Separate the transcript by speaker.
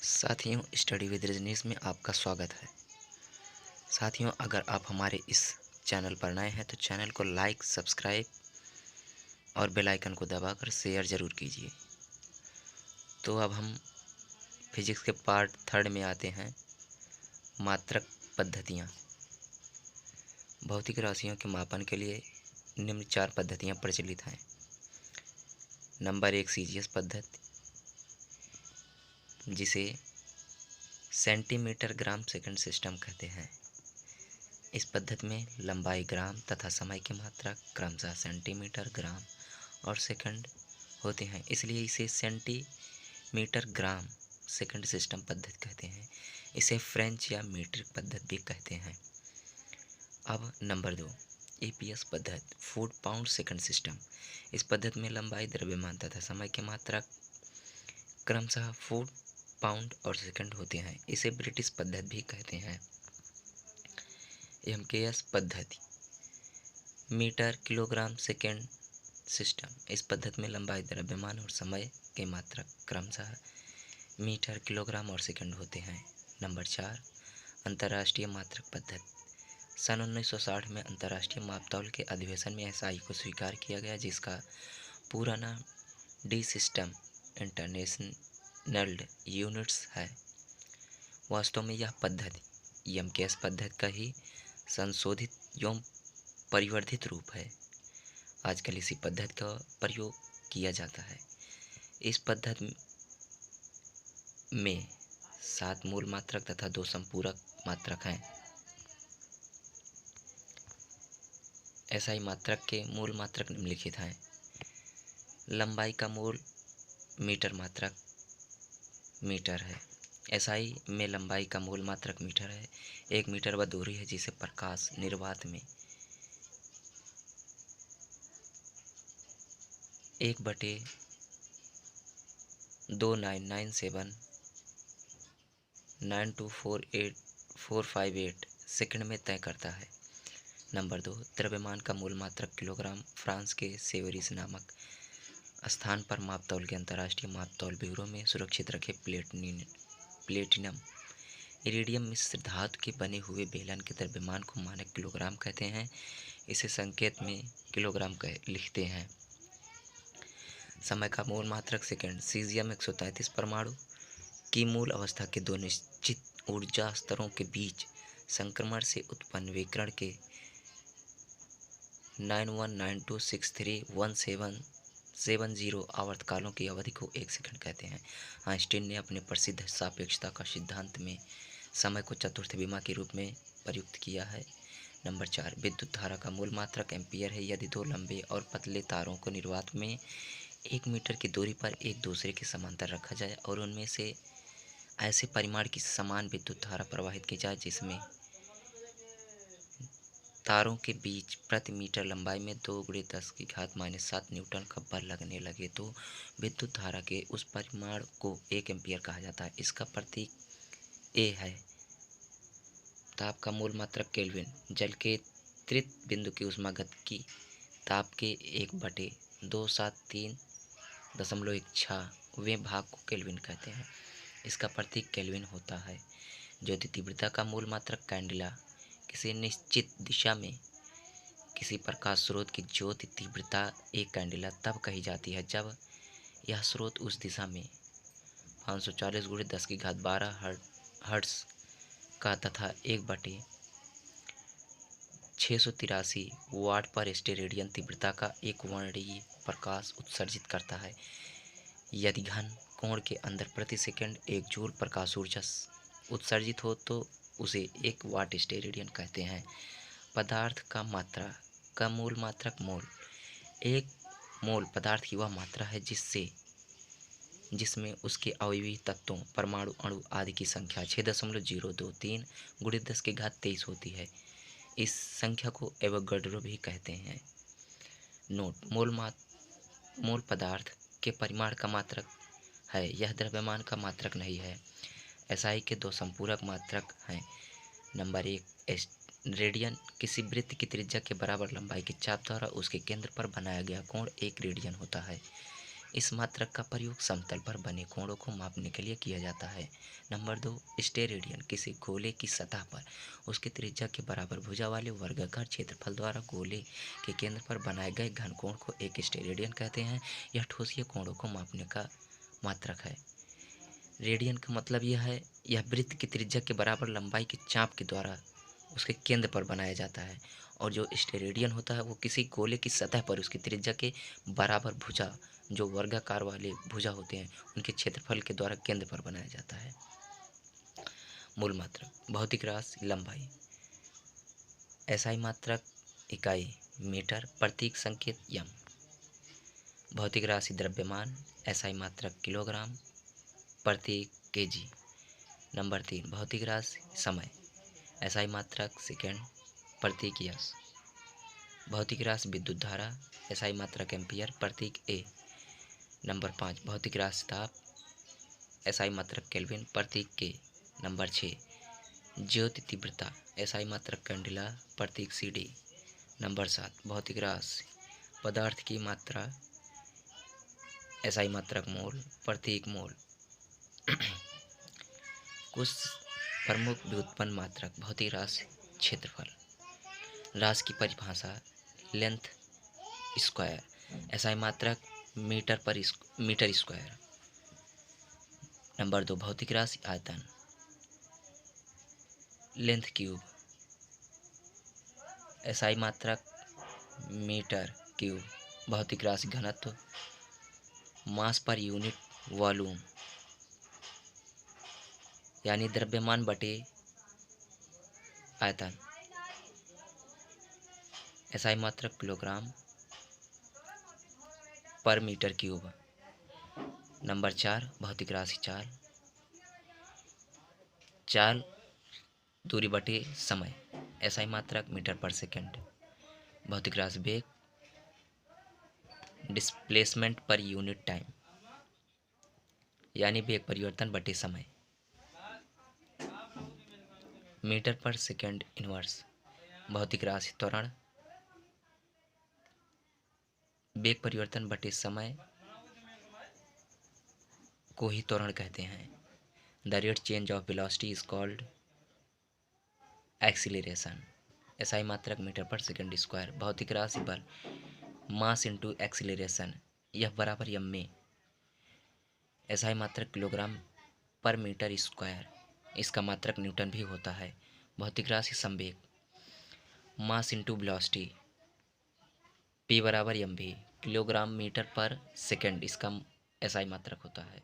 Speaker 1: साथियों, study with Rajneesh में आपका स्वागत है। साथियों, अगर आप हमारे इस चैनल पर नए हैं तो चैनल को लाइक, सब्सक्राइब और बेल आइकन को दबाकर शेयर ज़रूर कीजिए। तो अब हम फिजिक्स के पार्ट थर्ड में आते हैं। मात्रक पद्धतियाँ। भौतिक राशियों के मापन के लिए निम्न 4 पद्धतियाँ प्रचलित हैं। नंबर 1 सीजीएस पद्धति, जिसे सेंटीमीटर ग्राम सेकंड सिस्टम कहते हैं। इस पद्धति में लंबाई ग्राम तथा समय की मात्रा क्रमशः सेंटीमीटर, ग्राम और सेकंड होते हैं, इसलिए इसे सेंटीमीटर ग्राम सेकंड सिस्टम पद्धति कहते हैं। इसे फ्रेंच या मीट्रिक पद्धति भी कहते हैं। अब नंबर 2 ईपीएस पद्धति, फुट पाउंड सेकंड सिस्टम। इस पद्धति में लंबाई, द्रव्यमान तथा समय की मात्रा क्रमशः फुट, पाउंड और सेकंड होते हैं। इसे ब्रिटिश पद्धति भी कहते हैं। एमकेएस पद्धति, मीटर किलोग्राम सेकेंड सिस्टम। इस पद्धति में लंबाई, द्रव्यमान और समय के मात्रक क्रमशः मीटर, किलोग्राम और सेकंड होते हैं। नंबर 4 अंतर्राष्ट्रीय मात्रक पद्धति। सन 1960 में अंतर्राष्ट्रीय मापतौल के अधिवेशन में एसआई को स्वीकार किया गया, जिसका पूरा नाम डी सिस्टम इंटरनेशनल यूनिट्स है। वास्तव में यह पद्धति एमकेएस पद्धति का ही संशोधित एवं परिवर्धित रूप है। आजकल इसी पद्धति का प्रयोग किया जाता है। इस पद्धति में 7 मूल मात्रक तथा 2 संपूरक मात्रक हैं। एसआई मात्रक के मूल मात्रक निम्नलिखित हैं। लंबाई का मूल मीटर मात्रक मीटर है। एसआई में लंबाई का मूल मात्रक मीटर है। 1 मीटर वह दूरी है जिसे प्रकाश निर्वात में 1/29979248,458 सेकंड में तय करता है। नंबर 2 द्रव्यमान का मूल मात्रक किलोग्राम। फ्रांस के सेवरिस नामक स्थान पर मापतौल के अंतर्राष्ट्रीय मापतौल ब्यूरो में सुरक्षित रखे प्लेटिनम इरिडियम मिश्र धातु के बने हुए बेलन के द्रव्यमान को मानक किलोग्राम कहते हैं। इसे संकेत में किलोग्राम लिखते हैं। समय का मूल मात्रक सेकंड। सीजियम 133 परमाणु की मूल अवस्था के 2 निश्चित ऊर्जा स्तरों के बीच संक्रमण से उत्पन्न विकिरण के 9192631770 आवर्तकालों की अवधि को 1 सेकंड कहते हैं। आइंस्टीन ने अपने प्रसिद्ध सापेक्षता का सिद्धांत में समय को चतुर्थ विमा के रूप में प्रयुक्त किया है। नंबर 4 विद्युत धारा का मूल मात्रक एम्पियर है। यदि 2 लंबे और पतले तारों को निर्वात में 1 मीटर की दूरी पर एक दूसरे के समांतर रखा जाए और उनमें से ऐसे परिमाण की समान विद्युत धारा प्रवाहित की जाए जिसमें तारों के बीच प्रति मीटर लंबाई में 2×10⁻⁷ न्यूटन का बल लगने लगे, तो विद्युत धारा के उस परिमाण को 1 एम्पियर कहा जाता है। इसका प्रतीक ए है। ताप का मूल मात्रक केल्विन। जल के त्रित बिंदु की ऊष्मागतिकी ताप के 1/273.16वें भाग को केल्विन कहते हैं। इसका प्रतीक केल्विन होता है। ज्योति तीव्रता का मूल मात्रक कैंडिला। किसी निश्चित दिशा में किसी प्रकाश स्रोत की ज्योति तीव्रता एक कैंडिला तब कही जाती है जब यह स्रोत उस दिशा में 540×10⁻12 हर्ट्ज का तथा 1/683 वाट पर स्टेरेडियन तीव्रता का एक वर्णीय प्रकाश उत्सर्जित करता है। यदि घन कोण के अंदर प्रति सेकंड 1 जूल प्रकाश ऊर्जा उत्सर्जित हो तो उसे 1 वाट स्टेरेडियन कहते हैं। पदार्थ का मात्रा का मूल मात्रक मोल। 1 मोल पदार्थ की वह मात्रा है जिसमें उसके अवयवी तत्वों, परमाणु, अणु आदि की संख्या 6.023 × 10⁻23 होती है। इस संख्या को एवोगाड्रो भी कहते हैं। नोट: मोल पदार्थ के परिमाण का मात्रक है, यह द्रव्यमान का मात्रक नहीं है। एसआई के 2 संपूरक मात्रक हैं। Number 1 radian. किसी वृत्त की त्रिज्या के बराबर लंबाई की चाप द्वारा उसके केंद्र पर बनाया गया कोण 1 रेडियन होता है। इस मात्रक का प्रयोग समतल पर बने कोणों को मापने के लिए किया जाता है। नंबर 2, स्टेरेडियन किसी गोले की सतह पर उसकी त्रिज्या के बराबर भुजा वाले वर्गाकार क्षेत्रफल द्वारा गोले के केंद्र पर बनाए गए घनकोण को एक स्टेरेडियन कहते हैं। यह ठोसीय कोणों को मापने का मात्रक है। रेडियन का मतलब यह है, यह वृत्त की त्रिज्या के बराबर लंबाई की चाप के द्वारा उसके केंद्र पर बनाया जाता है। और जो स्टेरेडियन होता है वो किसी गोले की सतह पर उसकी त्रिज्या के बराबर भुजा, जो वर्गाकार वाले भुजा होते हैं, उनके क्षेत्रफल के द्वारा केंद्र पर बनाया जाता है। मूल मात्रक भौतिक राशि लंबाई, एसआई मात्रक इकाई मीटर, प्रतीक संकेत यम। भौतिक राशि द्रव्यमान, एसआई मात्रक किलोग्राम, प्रतीक केजी। नंबर 3, भौतिक राशि समय, एसआई मात्रक सेकेंड, प्रतीक यस। भौतिक राशि विद्युत धारा, एसआई मात्रक एम्पियर, प्रतीक ए। नंबर 5, भौतिक राशि ताप, एसआई मात्रक केल्विन, प्रतीक के। नंबर 6, ज्योति तीव्रता, एसआई मात्रक कैंडिला, प्रतीक सी डी। नंबर 7, भौतिक राशि पदार्थ की मात्रा, एसआई मात्रक मोल, प्रतीक मोल। कुछ प्रमुख व्युत्पन्न मात्रक भौतिक राशि क्षेत्रफल, राशि की परिभाषा लेंथ स्क्वायर, एसआई मात्रक मीटर स्क्वायर। नंबर 2, भौतिक राशि आयतन, लेंथ क्यूब, एसआई मात्रक मीटर क्यूब। भौतिक राशि घनत्व, मास पर यूनिट वॉल्यूम, यानी द्रव्यमान बटे आयतन, एसआई मात्रक किलोग्राम पर मीटर क्यूब। नंबर 4, भौतिक राशि चाल, चाल दूरी बटे समय, एसआई मात्रक मीटर पर सेकेंड। भौतिक राशि वेग, डिस्प्लेसमेंट पर यूनिट टाइम, यानी वेग परिवर्तन बटे समय, मीटर पर सेकेंड इनवर्स। भौतिक राशि त्वरण, वेग परिवर्तन बटे समय को ही त्वरण कहते हैं। The rate change of velocity is called acceleration, SI मात्रक मीटर पर सेकेंड स्क्वायर। भौतिक राशि बल, मास इंटू एक्सीलरेशन, यह बराबर यम में, एसआई मात्रक किलोग्राम पर मीटर स्क्वायर, इसका मात्रक न्यूटन भी होता है। भौतिक राशि संवेग, मास इंटू वेलोसिटी, पी बराबर एम भी, किलोग्राम मीटर पर सेकेंड, इसका एसआई मात्रक होता है।